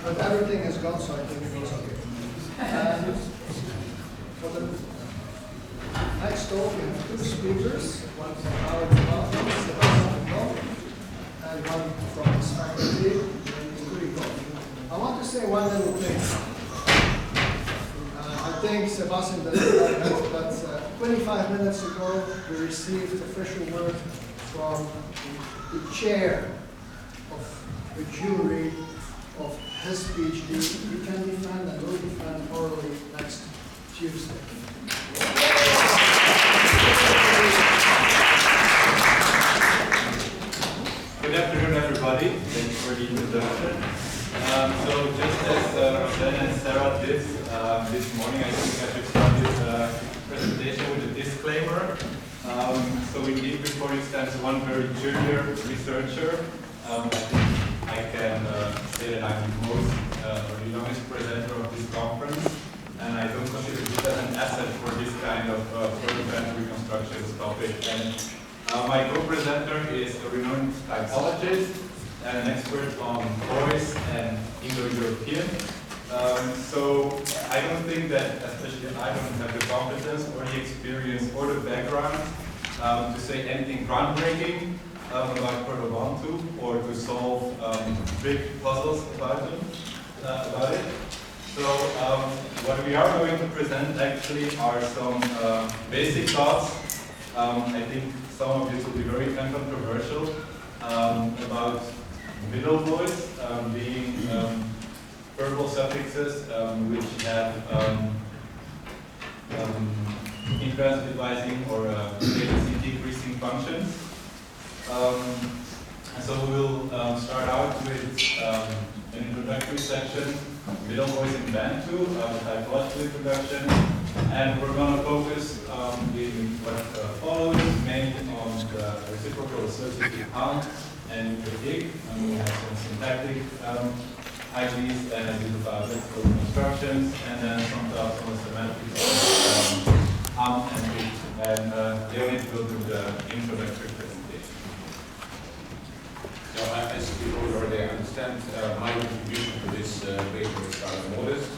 But everything is gone, so I think it was okay. And for the next talk, we have two speakers, one from our department, Sebastian, and one from his faculty, Kulikov. I want to say one little thing. I think Sebastian doesn't like that, but 25 minutes ago, we received official word from the chair of the jury of his PhD. You can defend and will defend orally next Tuesday. Good afternoon, everybody. Thanks for the introduction. So just as Ben and Sarah did this morning, I think I should start this presentation with a disclaimer. So indeed, before you stand one very junior researcher, I can say that I'm the youngest presenter of this conference, and I don't consider this as an asset for this kind of Proto-Bantu reconstruction topic. And my co-presenter is a renowned typologist and an expert on voice and Indo-European. So I don't think that, especially I don't have the competence or the experience or the background to say anything groundbreaking about Proto-Bantu or to solve big puzzles about it. So what we are going to present actually are some basic thoughts. I think some of this will be very uncontroversial about middle voice being verbal suffixes which have intransitivizing or latency decreasing functions. And so we'll start out with an introductory section, middle voice in Bantu, typological introduction, and we're going to focus in what follows mainly on the reciprocal associative count and critique, and we'll have some syntactic ideas and a bit about lexical constructions, and then some thoughts on the semantics of and it. And Leonid will do the introductory presentation. So as you already understand, my contribution to this paper is rather modest.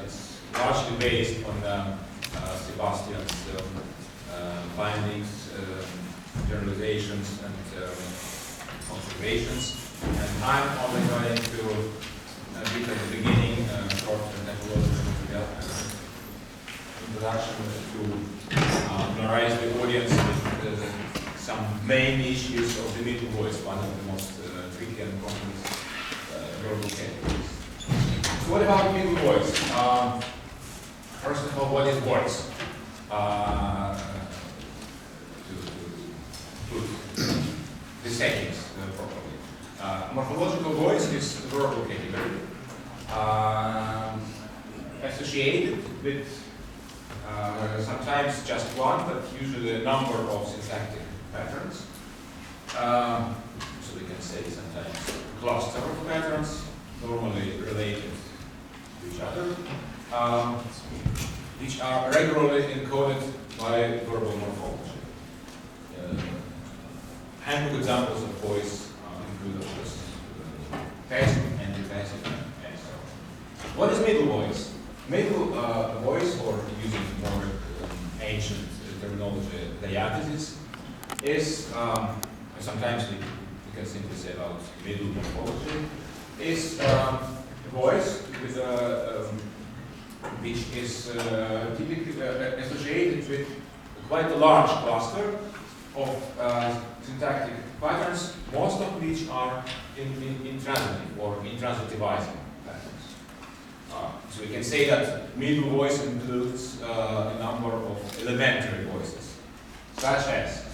It's largely based on Sebastian's findings, generalizations, and observations. And I'm only going to bit at the beginning, short introduction to familiarize the audience with some main issues of the middle voice, one of the most tricky and complex verbal categories. So what about middle voice? First of all, what is voice? To put the settings properly. Morphological voice is a verbal category associated with sometimes just one, but usually a number of syntactic patterns. So we can say sometimes a cluster of patterns, normally related to each other, which are regularly encoded by verbal morphology. Handbook examples of voice include, of course, passive, anti-passive, and so on. What is middle voice? Middle voice, or using more ancient terminology, diathesis, is, sometimes we can simply say about middle morphology, is a voice with which is typically associated with quite a large cluster of syntactic patterns, most of which are intransitive or intransitivizing patterns. So we can say that middle voice includes a number of elementary voices, such as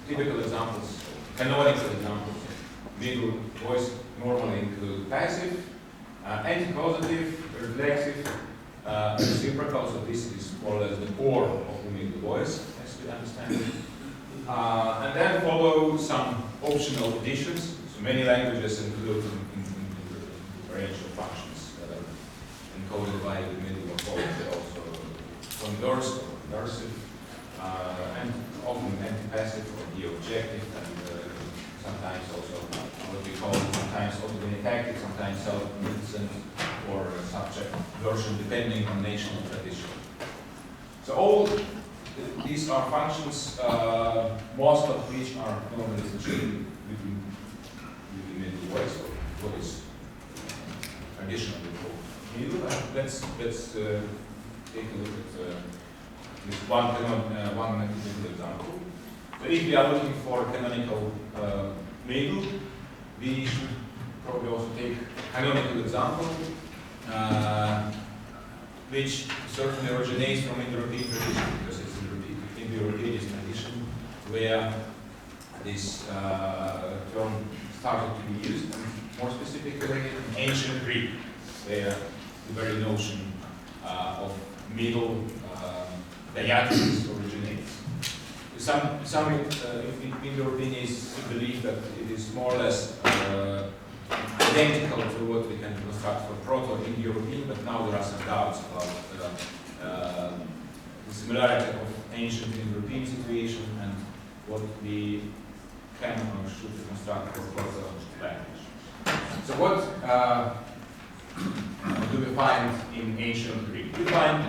typical examples, canonical examples. Middle voice normally include passive, anticausative, reflexive, reciprocal. So this is more or less the core of the middle voice, as we understand it. And then follow some optional additions. So many languages include a range of functions that are encoded by the middle morphology, also converse or conversive, and often antipassive or the objective, and sometimes also what we call sometimes auto-manufactured, sometimes self-Meeussen or subject version, depending on national tradition. So all these are functions, most of which are normally associated with the middle voice, or what is traditionally called middle. Let's take a look at this one mathematical example. So if we are looking for canonical middle, we should probably also take canonical example, which certainly originates from Indo-European tradition, because it's Indo-European tradition where this term started to be used, and more specifically in ancient Greek, where the very notion of middle diathesis originates. Some Indo-Europeans believe that it is more or less identical to what we can construct for Proto-Indo-European, but now there are some doubts about the similarity of ancient Indo-European situation and what we can or should construct for Proto-language. So what do we find in ancient Greek? We find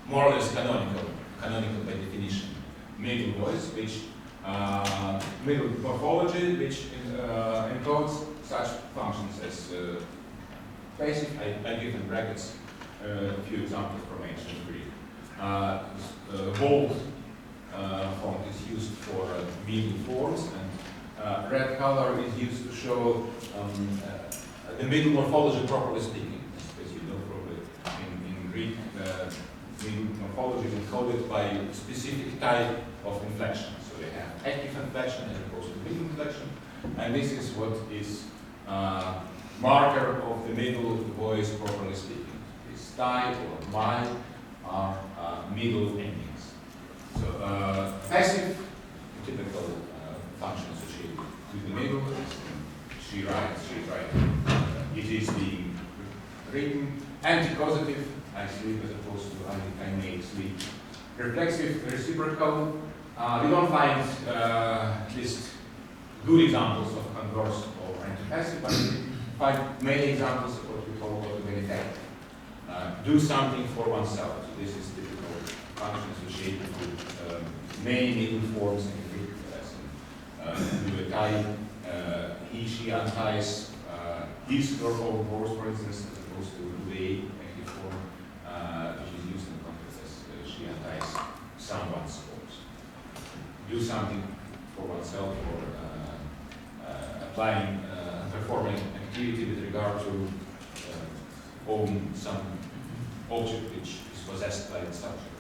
more or less canonical by definition, middle voice, which middle morphology, which encodes such functions as basic. I give in brackets a few examples from ancient Greek. Bold font is used for middle forms, and red color is used to show the middle morphology, properly speaking. As you know, probably in Greek, middle morphology is encoded by a specific type of inflection. So they have active inflection as opposed to middle inflection, and this is what is marker of the middle voice, properly speaking. This tai or mai are middle endings. So passive, typical function associated with the middle. She writes, she's writing. It is being written. Anticausative, I sleep as opposed to I may sleep. Reflexive, reciprocal. We don't find just good examples of converse or antipassive, but we find many examples of what we call auto-manufacturing. Do something for oneself. So this is typical function associated with many middle forms in the Greek lesson. Do a tie, he, she unties his or her horse, for instance, as opposed to the active form, which is used in the context as she unties someone's horse. Do something for oneself, or applying, performing activity with regard to own some object which is possessed by the subject.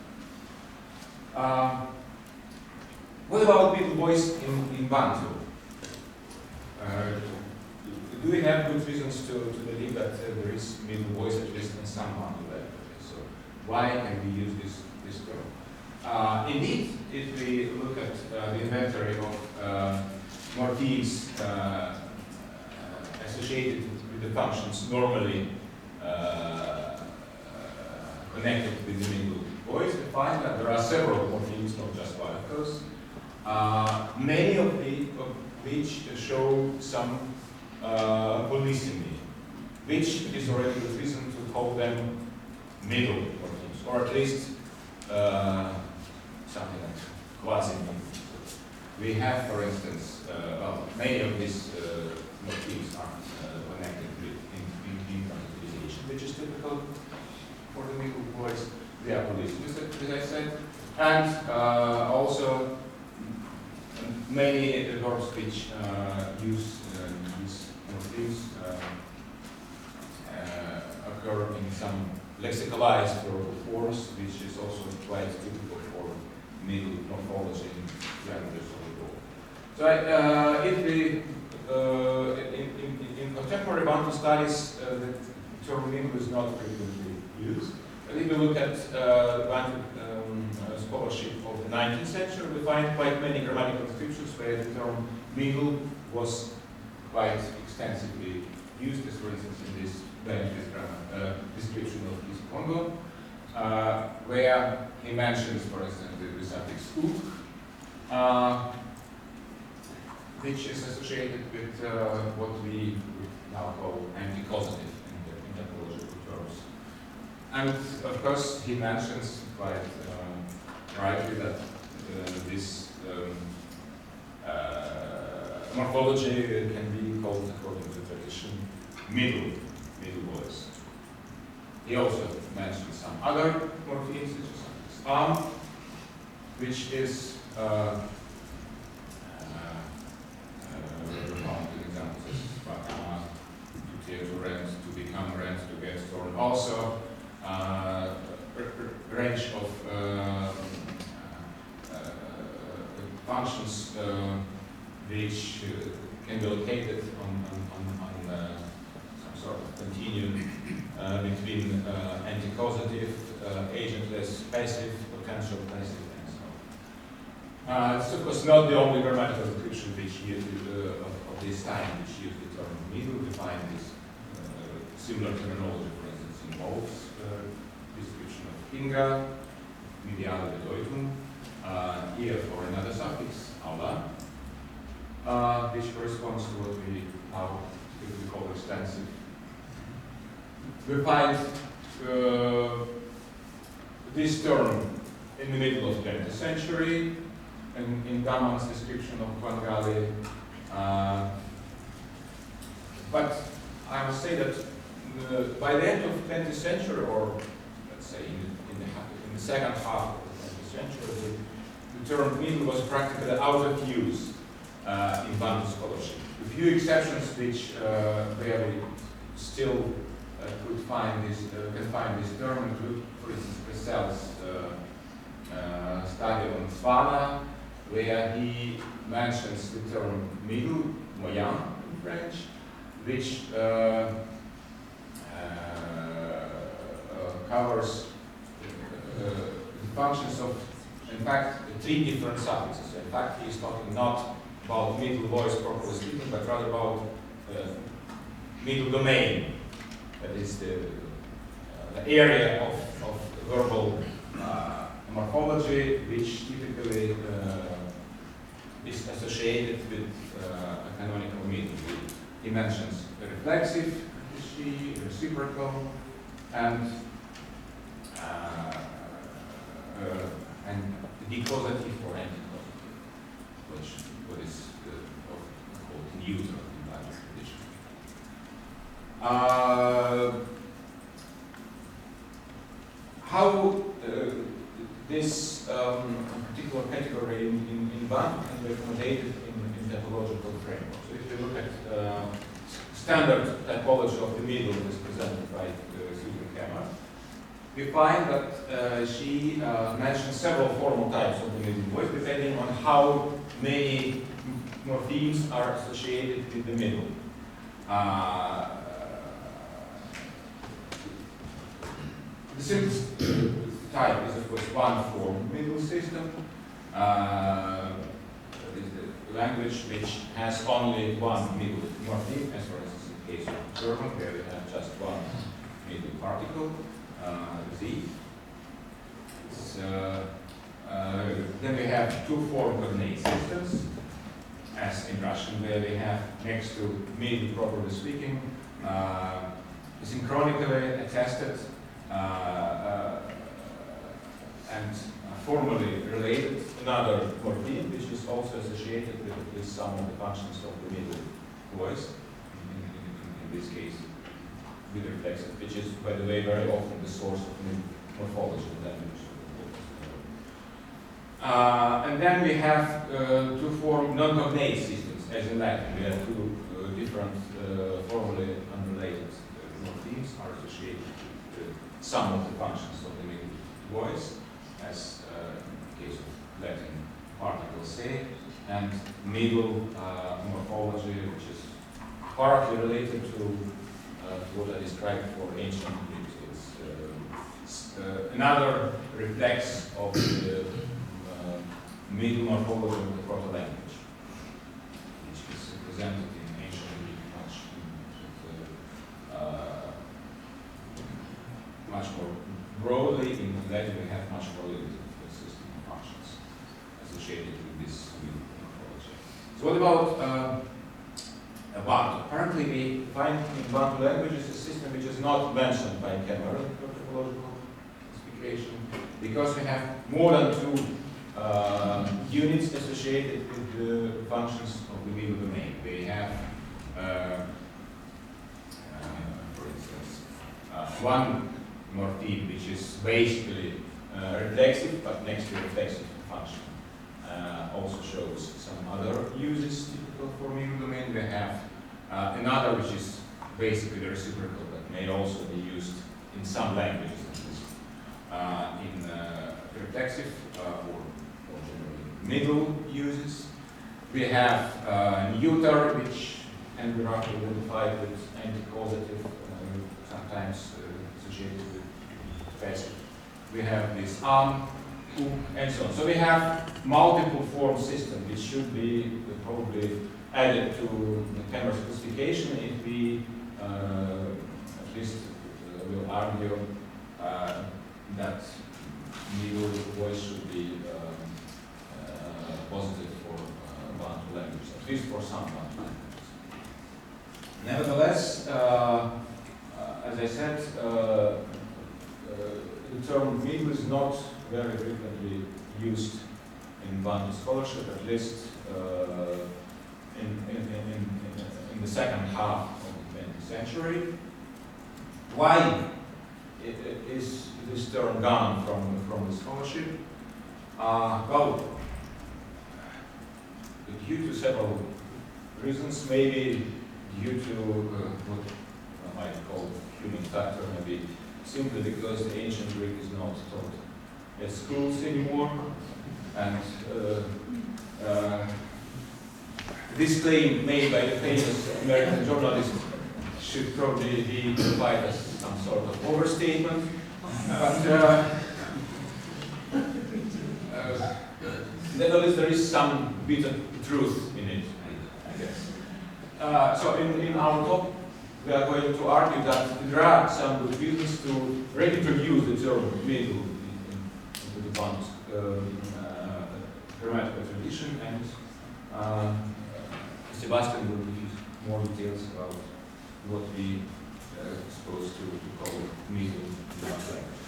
What about middle voice in Bantu? Do we have good reasons to believe that there is middle voice, at least in some Bantu languages? So why can we use this term? Indeed, if we look at the inventory of morphemes associated with the functions normally connected with the middle voice, we find that there are several morphemes, not just one of those, many of which show some polysemy, which is already a reason to call them middle morphemes, or at least something like quasi-morphemes. We have, for instance, many of these morphemes are connected with infantilization, which is typical for the middle voice. They are polysemy, as I said, and also many verbs which use these morphemes occur in some lexicalized verbal forms, which is also quite typical for middle morphology in languages of the world. So if we, in contemporary Bantu studies, the term middle is not frequently used. But if we look at Bantu scholarship of the 19th century, we find quite many grammatical descriptions where the term middle was quite extensively used, as for instance in this description of East Congo, where he mentions, for instance, the suffix uk. which is associated with what we now call anti-causative in topological terms. And of course, he mentions quite rightly that this morphology can be called, according to tradition, middle voice. He also mentions some other morphemes, such as arm, which is examples to tear to rent, to become rent, to get stored. Also, range of functions which can be located on some sort of continuum between anti-causative, agentless, passive, potential passive, and so on. It's of course not the only grammatical description which used of this time, which used the term middle to find this similar terminology, for instance, involves description of Inga, mediale Bedeutung, here for another suffix, aula, which corresponds to what we now typically call extensive. We find this term in the middle of the 20th century, in Gamann's description of Vangali. But I must say that by the end of the 20th century, or let's say in the second half of the 20th century, the term middle was practically out of use in Bantu scholarship. A few exceptions which where we still could find this, can find this term include, for instance, Castell's study on Svana, where he mentions the term middle, moyen in French, which covers the functions of, in fact, three different suffixes. In fact, he is talking not about middle voice properly speaking, but rather about middle domain. That is the area of verbal morphology, which typically is associated with a canonical middle. He mentions reflexive, reciprocal, and decausative or anticausative, what is called neutral in Bantu tradition. How this particular category in Bantu can be accommodated in typological framework. So if you look at standard typology of the middle as presented by Schadeberg, we find that she mentions several formal types of the middle voice depending on how many morphemes are associated with the middle. The simplest type is, of course, one form middle system. It is the language which has only one middle morpheme, as for instance in the case of German, where we have just one middle particle, Z. Then we have two form cognate systems, as in Russian, where we have next to middle, properly speaking, synchronically attested and formally related another morpheme, which is also associated with some of the functions of the middle voice, in this case with reflexive, which is, by the way, very often the source of morphology in language. And then we have two form non-cognate systems, as in Latin. We have two different formally unrelated morphemes are associated with some of the functions of the middle voice, as in the case of Latin particle se, and middle morphology, which is partly related to what I described for ancient Greeks. It's another reflex of the middle morphology of the proto-language, which is presented in ancient Greek much more broadly. In Latin, we have much more limited system of functions associated with this middle morphology. So what about Bantu? Apparently we find in Bantu languages a system which is not mentioned by Kemmerer in topological classification, because we have more than two units associated with the functions of the Middle domain. We have, for instance, one morpheme which is basically reflexive, but next to reflexive function. Also shows some other uses typical for Middle domain. We have another which is basically the reciprocal, but may also be used in some languages, at least in reflexive or generally middle uses. We have neuter, which can be roughly identified with anti-causative, sometimes associated with passive. We have this and so on. So we have multiple form system which should be probably added to the Kemmerer classification if we at least will argue that middle voice should be positive for Bantu languages, at least for some Bantu languages. Nevertheless, as I said, the term middle is not very frequently used in Bantu scholarship, at least in the second half of the 20th century. Why is this term gone from the scholarship? Well, due to several reasons, maybe due to what I might call human factor, maybe simply because the ancient Greek is not taught at schools anymore, and this claim made by the famous American journalist should probably be applied as some sort of overstatement, but nevertheless there is some bit of truth in it, I guess. So in our talk, we are going to argue that there are some good reasons to reintroduce the term middle into the Bantu grammatical tradition, and Sebastian will give you more details about what we supposed to call middle in Bantu language.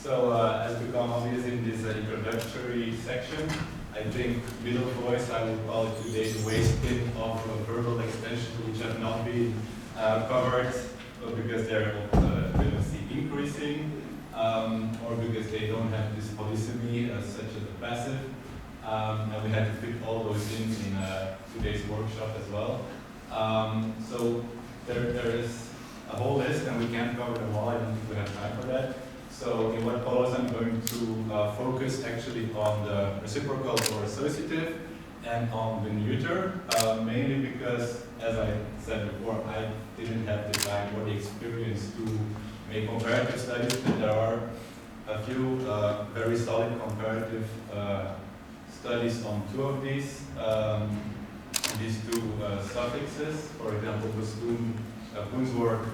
So, as become obvious in this introductory section, I think middle voice, I will call it today the waste bin of verbal extensions which have not been covered, because they're frequency increasing, or because they don't have this polysemy such as the passive. And we had to fit all those in today's workshop as well. So there is a whole list, and we can't cover them all. I don't think we have time for that. So in what follows, I'm going to focus actually on the reciprocal or associative and on the neuter, mainly because, as I said before, I didn't have the time or the experience to make comparative studies, but there are a few very solid comparative studies on two of these two suffixes. For example, Boon's work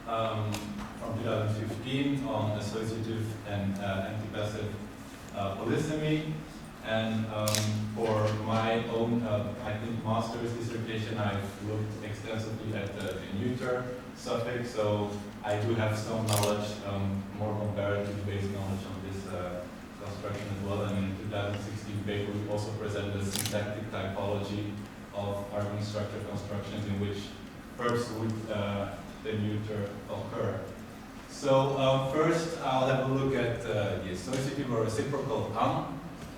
from 2015 on associative and antipassive polysemy. And for my own, I think, master's dissertation, I've looked extensively at the neuter suffix, so I do have some knowledge, more comparative-based knowledge on this construction as well. And in 2016 paper, we also presented a syntactic typology of argument structure constructions in which verbs with the neuter occur. So first, I'll have a look at the associative or reciprocal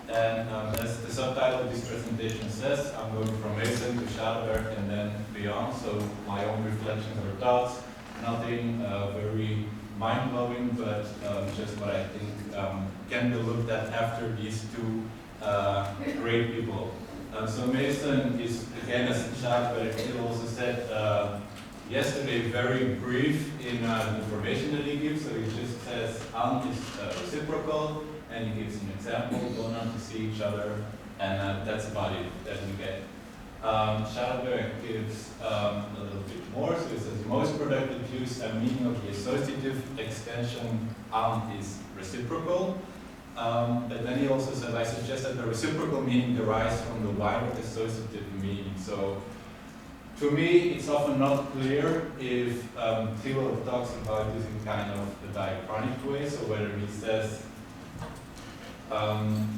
and as the subtitle of this presentation says, I'm going from Meeussen to Schadeberg and then beyond, so my own reflections or thoughts, nothing very mind-blowing, but just what I think can be looked at after these two great people. So Meeussen is, again, as Schadeberg also said yesterday, very brief in the information that he gives. So he just says is reciprocal, and he gives an example, go on to see each other, and that's about it that we get. Schadeberg gives a little bit more, so it says most productive use and meaning of the associative extension is reciprocal. But then he also said, I suggest that the reciprocal meaning derives from the wider associative meaning. So to me, it's often not clear if Theodor talks about this in kind of a diachronic way, so whether he says,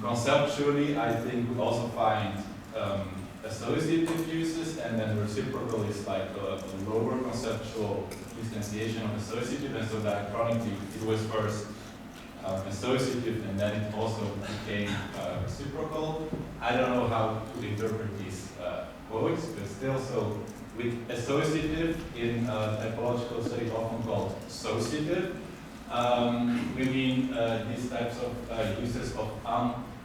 conceptually, I think we also find associative uses, and then reciprocal is like a lower conceptual instantiation of associative, and so diachronically it was first associative, and then it also became reciprocal. I don't know how to interpret these quotes, but still, so with associative in typological study often called associative, we mean these types of uses of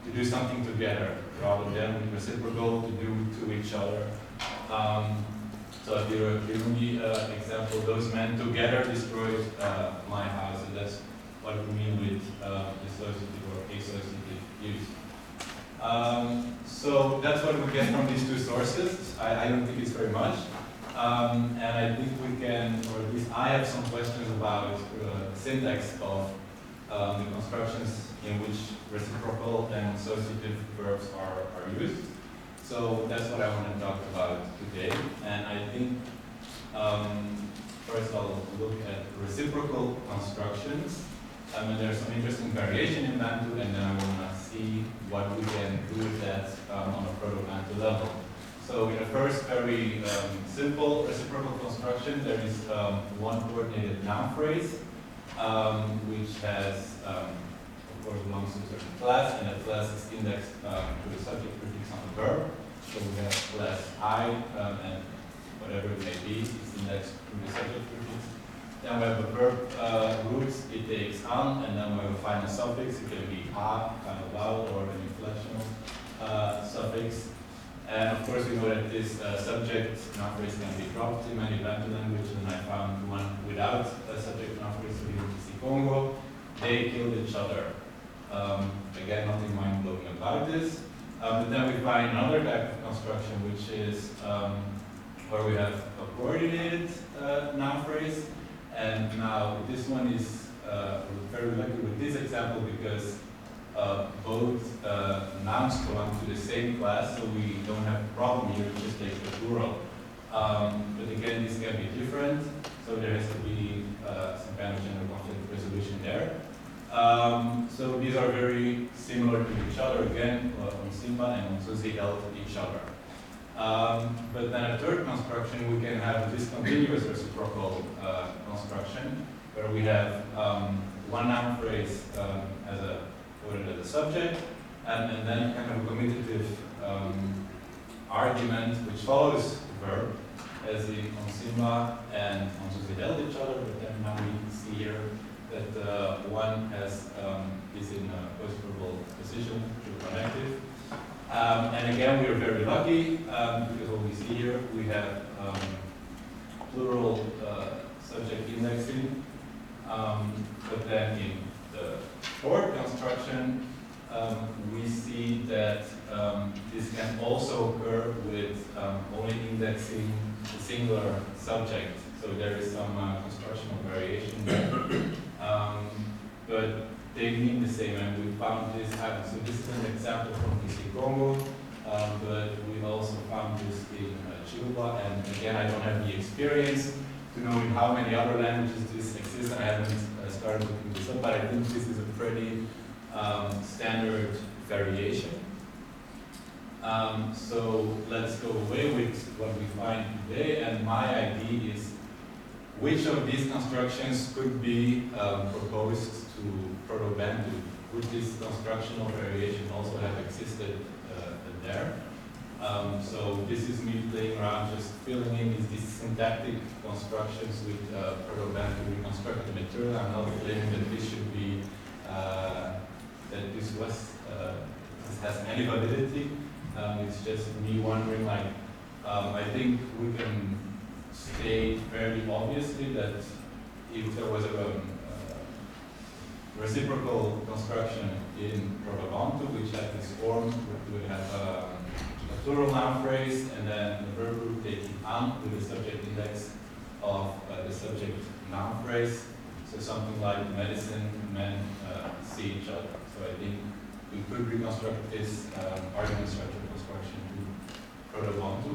to do something together, rather than with reciprocal to do to each other. So if you're giving me an example, those men together destroyed my house, and that's what we mean with dissociative or associative use. So that's what we get from these two sources. I don't think it's very much. And I think we can, or at least I have some questions about the syntax of the constructions in which reciprocal and associative verbs are used. So that's what I want to talk about today. And I think first I'll look at reciprocal constructions. And there's some interesting variation in Bantu, and then I want to see what we can do with that on a Proto-Bantu level. So in the first very simple reciprocal construction, there is one coordinated noun phrase, which has, of course, belongs to a certain class, and that class is indexed to the subject prefix on the verb. So we have class I, and whatever it may be, is indexed to the subject prefix. Then we have a verb roots, it takes an, and then we have a final suffix. It can be a, kind of vowel, or an inflectional suffix. And of course, we know that this subject noun phrase can be dropped in many Bantu languages, and I found one without a subject noun phrase, so in Congo. They killed each other. Again, nothing mind-blowing about this. But then we find another type of construction, which is where we have a coordinated noun phrase. And now this one is very lucky with this example because both nouns belong to the same class, so we don't have a problem here, we just take the plural. But again, this can be different, so there has to be some kind of general conflict resolution there. So these are very similar to each other, again, on Simba and on Susi help each other. But then a third construction, we can have a discontinuous reciprocal construction, where we have one noun phrase as a subject, and then kind of a commutative argument which follows the verb, as in on Simba and on Susi held each other, but then now we see here that one has is in a post-verbal position through connective. And again, we are very lucky because what we see here, we have plural subject indexing, but then in the fourth construction, we see that this can also occur with only indexing the singular subject. So there is some constructional variation there. But they mean the same, and we found this happen. So this is an example from PC Congo, but we also found this in Chihuahua, and again, I don't have the experience to know in how many other languages this exists. I haven't started looking this up, but I think this is a pretty standard variation. So let's go away with what we find today, and my idea is which of these constructions could be proposed to Proto-Bantu? Would this constructional variation also have existed there? So this is me playing around, just filling in these syntactic constructions with Proto-Bantu reconstructed material. I'm not claiming that this should be, that this has any validity. It's just me wondering, like, I think we can state very obviously that if there was a reciprocal construction in Proto-Bantu, which had this form, we would have a plural noun phrase and then the verb group taking an with the subject index of the subject noun phrase. So something like Meeussen, men see each other. So I think we could reconstruct this argument structure construction to Proto-Bantu.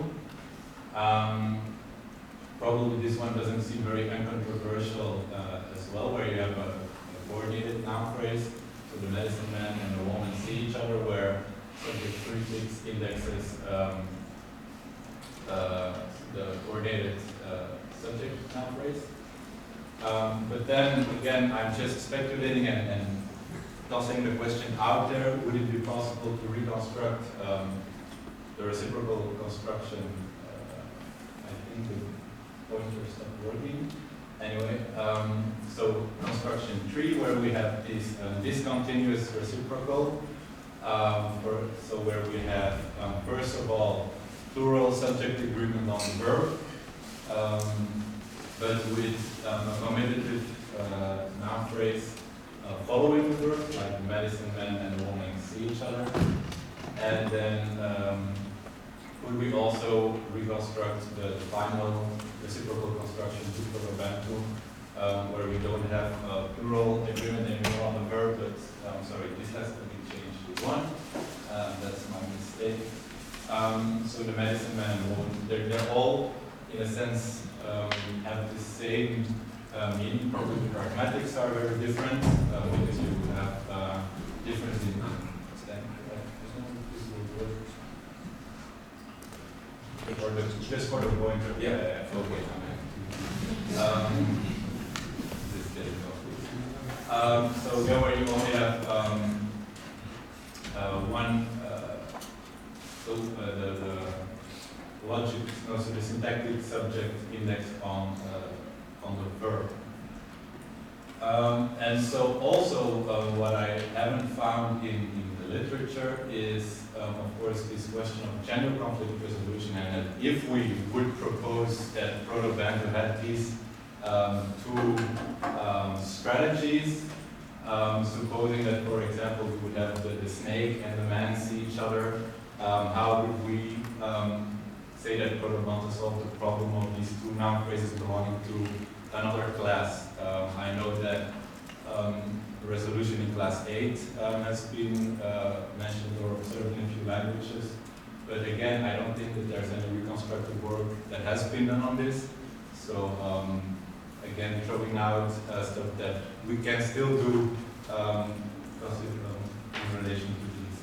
Probably this one doesn't seem very uncontroversial as well, where you have a coordinated noun phrase. So the Meeussen man and the woman see each other, where subject prefix indexes the coordinated subject noun phrase. But then again, I'm just speculating and tossing the question out there: would it be possible to reconstruct the reciprocal construction? I think the pointer stopped working. Anyway, so construction 3, where we have this discontinuous reciprocal. So where we have first of all plural subject agreement on the verb, but with a comitative noun phrase following the verb, like the Meeussen man and the woman see each other. And then could we also reconstruct the final reciprocal construction to Proto-Bantu, where we don't have a plural agreement anymore on the verb, but sorry, this has to be changed to 1. That's my mistake. So the Meeussen man and woman, they're all, in a sense, have the same meaning. Probably the pragmatics are very different because you have difference in or just for the pointer. Yeah, okay. This is getting confusing. So there where you only have one, the logic, no, so the syntactic subject index on the verb. And so also what I haven't found in the literature is, of course, this question of gender conflict resolution, and that if we would propose that Proto-Bantu had these 2 strategies, supposing that, for example, we would have the snake and the man see each other, how would we say that Proto-Bantu solved the problem of these 2 noun phrases belonging to another class? I know that resolution in class 8 has been mentioned or observed in a few languages, but again, I don't think that there's any reconstructive work that has been done on this. So again, throwing out stuff that we can still do in relation to these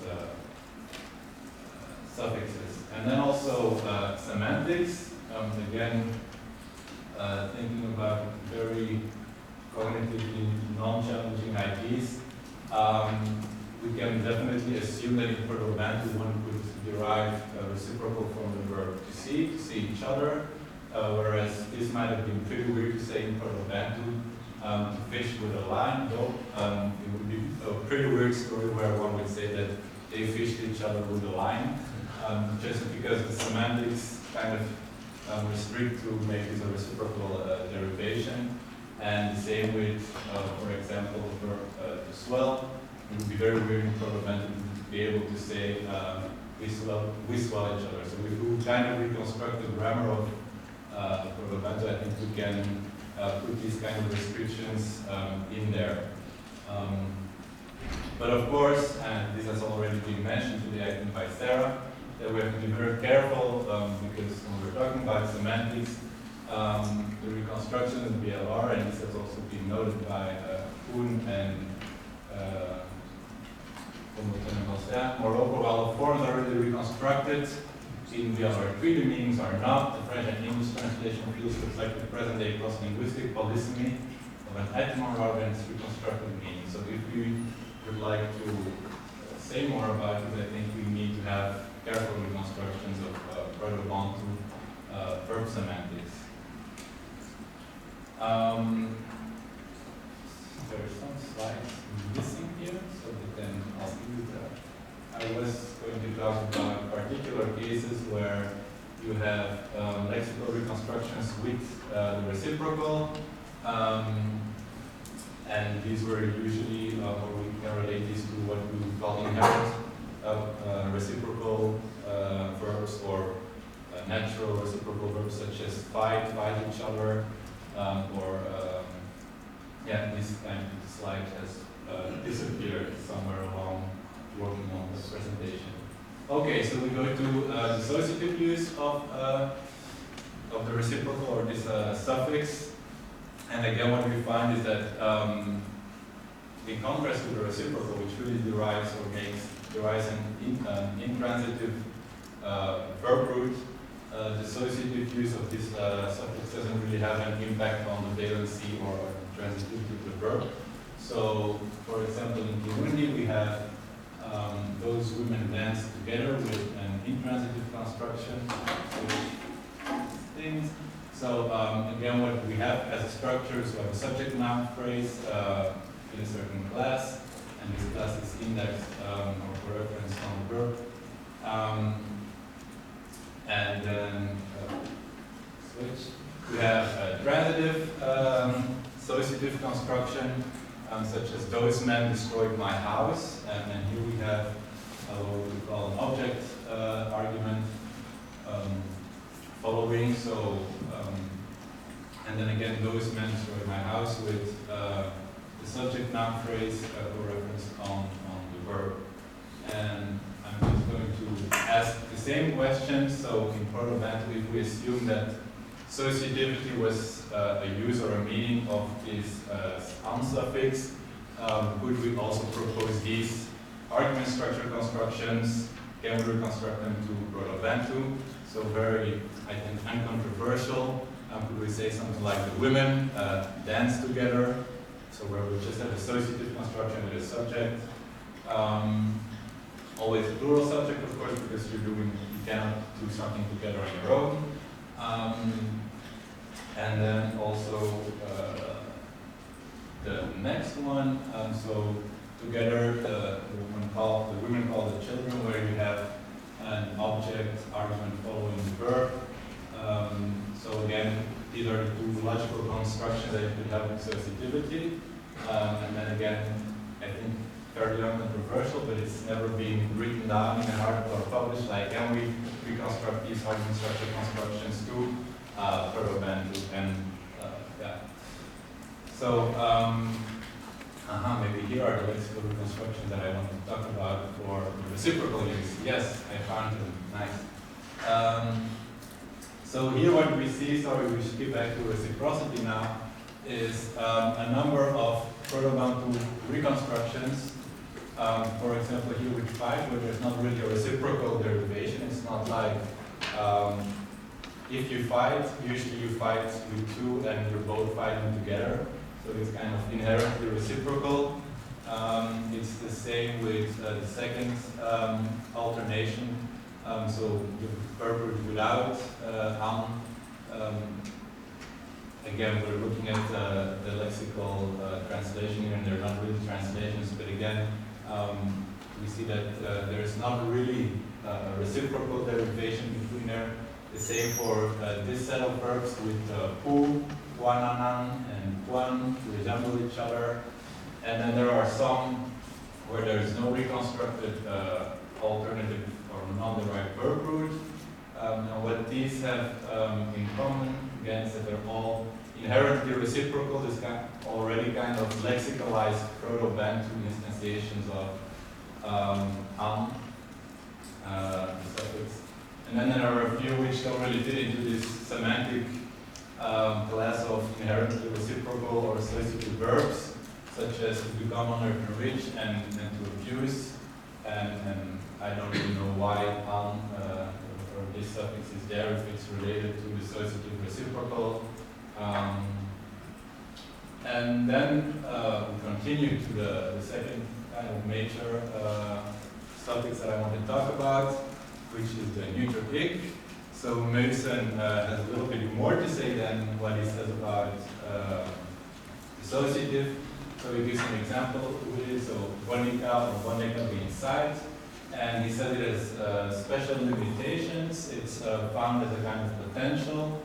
suffixes. And then also semantics, again, thinking about very cognitively non-challenging ideas. We can definitely assume that in Proto-Bantu one could derive a reciprocal from the verb to see each other, whereas this might have been pretty weird to say in Proto-Bantu, to fish with a line, though. It would be a pretty weird story where one would say that they fished each other with a line, just because the semantics kind of restrict to make this a reciprocal derivation. And the same with, for example, the verb to swell. It would be very weird in Proto-Bantu to be able to say we swell each other. So if we kind of reconstruct the grammar of Proto-Bantu, I think we can put these kind of restrictions in there. But of course, and this has already been mentioned today, I think by Sarah, that we have to be very careful because when we're talking about semantics, the reconstruction of BLR, and this has also been noted by Kuhn and moreover, while the forms are really reconstructed, in BLR3 the meanings are not. The French and English translation feels reflect the present-day cross-linguistic polysemy of an etymon rather than its reconstructed meaning. So if we would like to say more about it, I think we need to have careful reconstructions of Proto-Bantu verb semantics. There are some slides missing here, so then I'll leave it. I was going to talk about particular cases where you have lexical reconstructions with the reciprocal, and these were usually, or we can relate these to what we would call inherent reciprocal verbs, or natural reciprocal verbs such as fight each other, or yeah, this kind of slide has disappeared somewhere along working on the presentation. Okay, so we go to the associative use of the reciprocal, or this suffix. And again, what we find is that in contrast to the reciprocal, which really derives an intransitive verb root, the associative use of this suffix doesn't really have an impact on the valency or transitivity of the verb. So, for example, in Kirundi we have those women dance together with an intransitive construction, things. So again, what we have as a structure is we have a subject-noun phrase in a certain class, and this class is indexed or for reference on the verb. And then switch. We have a transitive associative construction, such as those men destroyed my house, and then here we have what we call an object argument following. So, and then again, those men destroyed my house with the subject-noun phrase for reference on the verb. And I'm just going to ask the same question. So in Proto-Bantu, if we assume that associativity was a use or a meaning of this suffix, could we also propose these argument structure constructions? Can we reconstruct them to Proto-Bantu? So very, I think, uncontroversial. Could we say something like the women dance together? So where we just have associative construction with a subject. Always a plural subject, of course, because you cannot do something together on your own. And then also the next one. So together, the women call the children, where you have an object argument following the verb. So again, these are the two logical constructions that you could have with associativity. And then again, I think fairly uncontroversial, but it's never been written down in an article or published. Like, can we reconstruct these argument structure constructions to Proto-Bantu? And yeah. So maybe here are the lexical reconstructions that I want to talk about for the reciprocal use. Yes, I found them. Nice. So here what we see, sorry, we should get back to reciprocity now, is a number of Proto-Bantu reconstructions. For example, here with 5, where there's not really a reciprocal derivation. It's not like if you fight, usually you fight with 2 and you're both fighting together. So it's kind of inherently reciprocal. It's the same with the second alternation. So the verb root without again, we're looking at the lexical translation here, and they're not really translations, but again, we see that there is not really a reciprocal derivation between there. The same for this set of verbs with pu, wananan, and tuan to resemble each other. And then there are some where there is no reconstructed alternative or non-derived verb root. Now what these have in common, again, is that they're all inherently reciprocal. This already kind of lexicalized Proto-Bantu instantiations of the suffix. And then there are a few which don't really fit into this semantic class of inherently reciprocal or associative verbs, such as to become, honor, to reach, and to abuse. And I don't really know why or this suffix is there, if it's related to the associative reciprocal. And then we continue to the second kind of major suffix that I want to talk about, which is the neuter ik. So Meeussen has a little bit more to say than what he says about associative. So he gives an example with it. So bonica or boneka being sight. And he said it has special limitations. It's found as a kind of potential.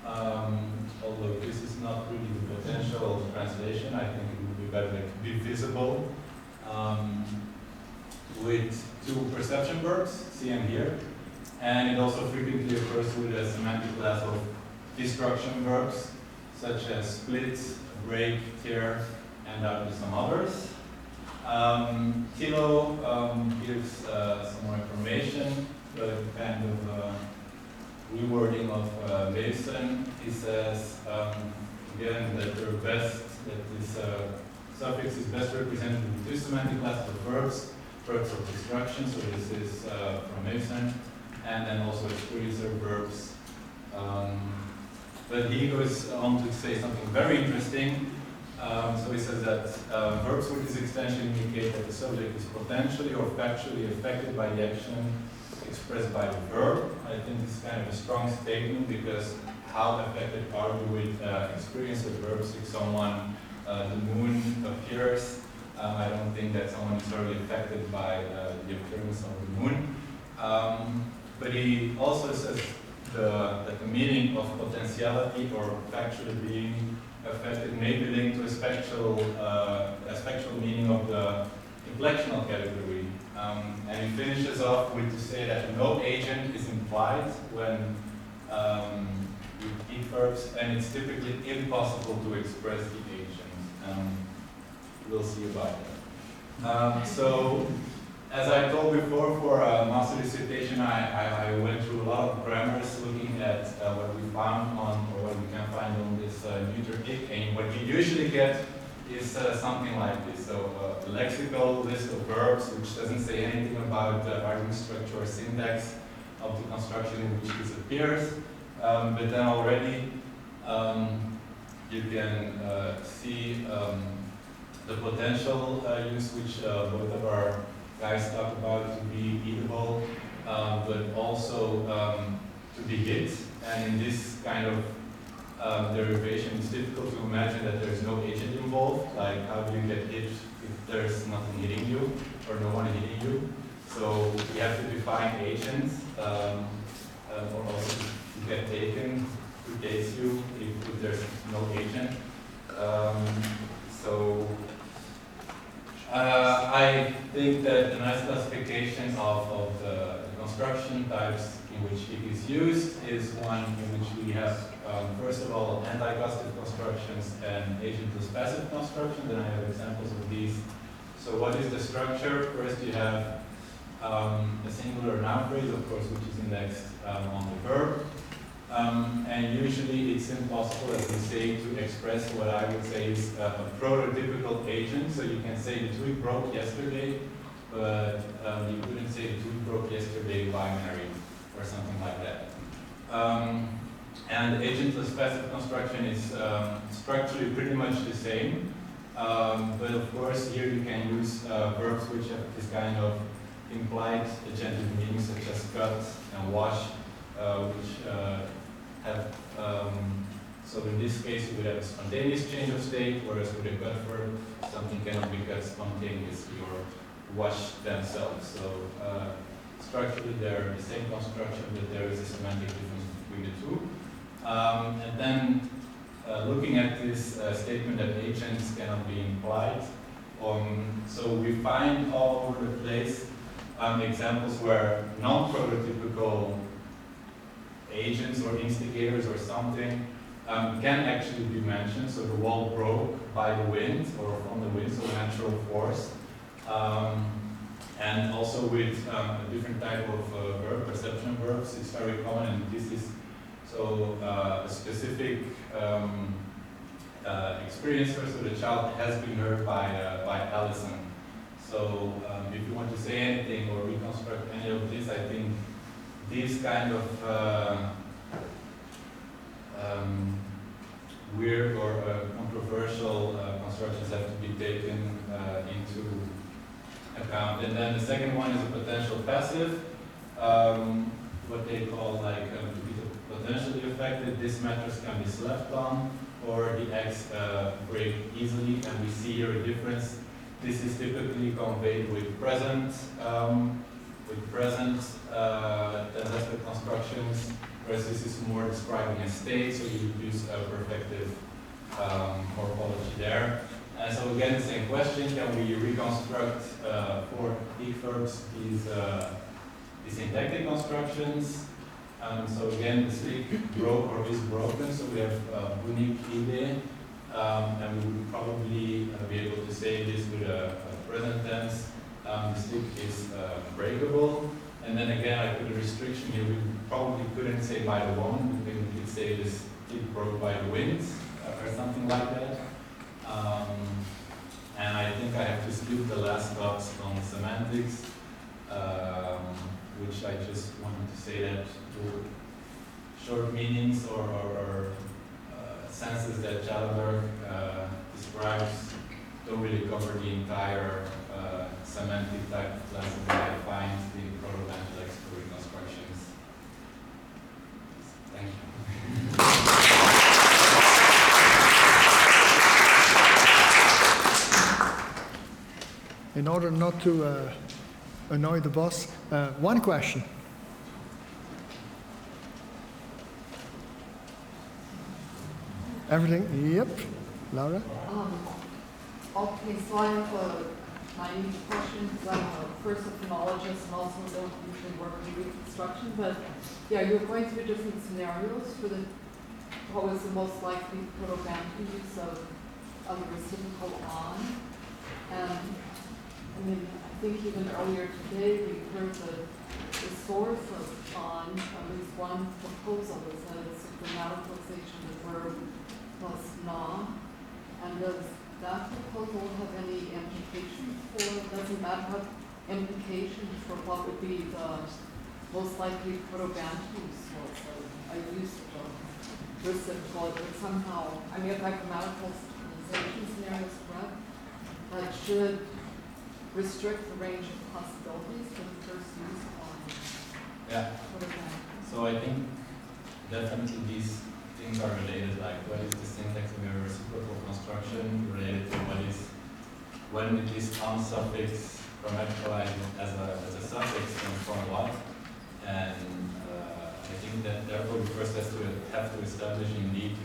Although this is not really the potential translation, I think it would be better to be visible. With 2 perception verbs, see and hear. And it also frequently occurs with a semantic class of destruction verbs. such as split, break, tear, and some others. Thilo gives some more information, but kind of rewording of Meeussen. He says again that this suffix is best represented with two semantic classes of verbs of construction. So this is from Meeussen, and then also experiencer verbs. But he goes on to say something very interesting. So he says that verbs with this extension indicate that the subject is potentially or factually affected by the action expressed by the verb. I think this is kind of a strong statement, because how affected are you with experience of verbs? If someone, the moon appears, I don't think that someone is really affected by the appearance of the moon. But he also says that the meaning of potentiality or factually being affected may be linked to a spectral meaning of the inflectional category. And he finishes off with to say that no agent is implied when you keep verbs, and it's typically impossible to express the agent. We'll see about that. So, as I told before, for a master dissertation, I went through a lot of grammars looking at what we found on, or what we can find on this neuter-ik, and what you usually get is something like this. So a lexical list of verbs, which doesn't say anything about the argument structure or syntax of the construction in which this appears. But then already you can see the potential use, which both of our guys talked about, to be eatable, but also to be hit. And in this kind of derivation, it's difficult to imagine that there's no agent involved. Like, how do you get hit if there's nothing hitting you or no one hitting you? So you have to define agents, or also to get taken, who takes you if there's no agent. I think that a nice classification of the construction types in which it is used is one in which we have, first of all, anti-causative constructions and agentless passive constructions, and I have examples of these. So what is the structure? First you have a singular noun phrase, of course, which is indexed on the verb. And usually it's impossible, as we say, to express what I would say is a prototypical agent. So you can say the twig broke yesterday, but you couldn't say the twig broke yesterday binary or something like that. And the agentless passive construction is structurally pretty much the same. But of course, here you can use verbs which have this kind of implied agentive meaning, such as cut and wash, which have, so in this case you would have a spontaneous change of state, whereas with a cut verb, something cannot be cut spontaneously or wash themselves. So structurally they're the same construction, but there is a semantic difference between the two. And then looking at this statement that agents cannot be implied, so we find all over the place examples where non-prototypical agents or instigators or something can actually be mentioned. So the wall broke by the wind or from the wind, so natural force. And also with a different type of verb, perception verbs, it's very common, and this is so a specific experiencer, so the child has been heard by Allison. So if you want to say anything or reconstruct any of this, I think these kind of weird or controversial constructions have to be taken into account. And then the second one is a potential passive, what they call like to be potentially affected. This mattress can be slept on, or the eggs break easily, and we see here a difference. This is typically conveyed with present transitive constructions, whereas this is more describing a state, so you use a perfective morphology there. And so again, the same question: can we reconstruct for ik verbs these syntactic constructions? So again, the stick broke or is broken, so we have unique ide, and we would probably be able to say this with a present tense. The stick is breakable, and then again I put a restriction here. We probably couldn't say by the woman, we could say this stick broke by the wind, or something like that. And I think I have to skip the last dots on semantics, which I just wanted to say that short meanings or senses that Schadeberg describes don't really cover the entire semantic type of classes that I find in Proto-Bantu lexical reconstructions. Thank you. In order not to annoy the boss, one question. Everything? Yep. Laura? Okay, so I have a naive question because I'm first a phonologist and also don't usually work in reconstruction. But yeah, you're going through different scenarios for what was the most likely Proto-Bantu use of the reciprocal on. And I mean, I think even earlier today we heard the source of on, at least one proposal is that it's a grammaticalization of the verb plus na. And does that proposal have any implications doesn't that have implications for what would be the most likely Proto-Bantu source of a use of reciprocal? It would somehow, I mean, if my grammaticalization scenario is correct, that should restrict the range of possibilities for the first use on Proto-Bantu. So I think definitely these things are related, like what is the syntax of your reciprocal construction related to when is this on suffix grammaticalized as a suffix and from what? And I think that therefore we first have to establish indeed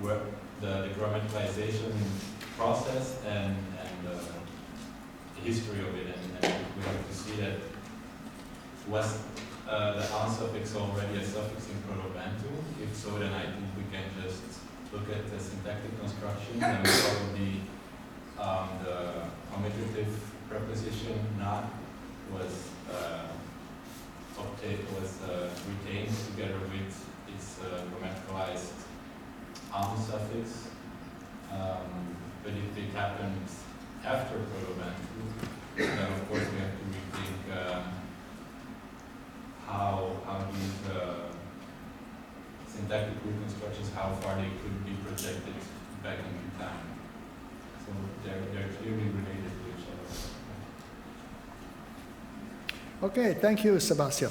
where the grammaticalization process and the history of it, and we have to see that was the on suffix already a suffix in Proto-Bantu. If so, then I think we can just look at the syntactic construction and probably the commutative preposition not was retained together with its grammaticalized on suffix. But if it happens after Proto-Bantu, then of course we have to rethink how these syntactic reconstructions, how far they could be projected back into time. So they're clearly related to each other. Okay, thank you, Sebastian.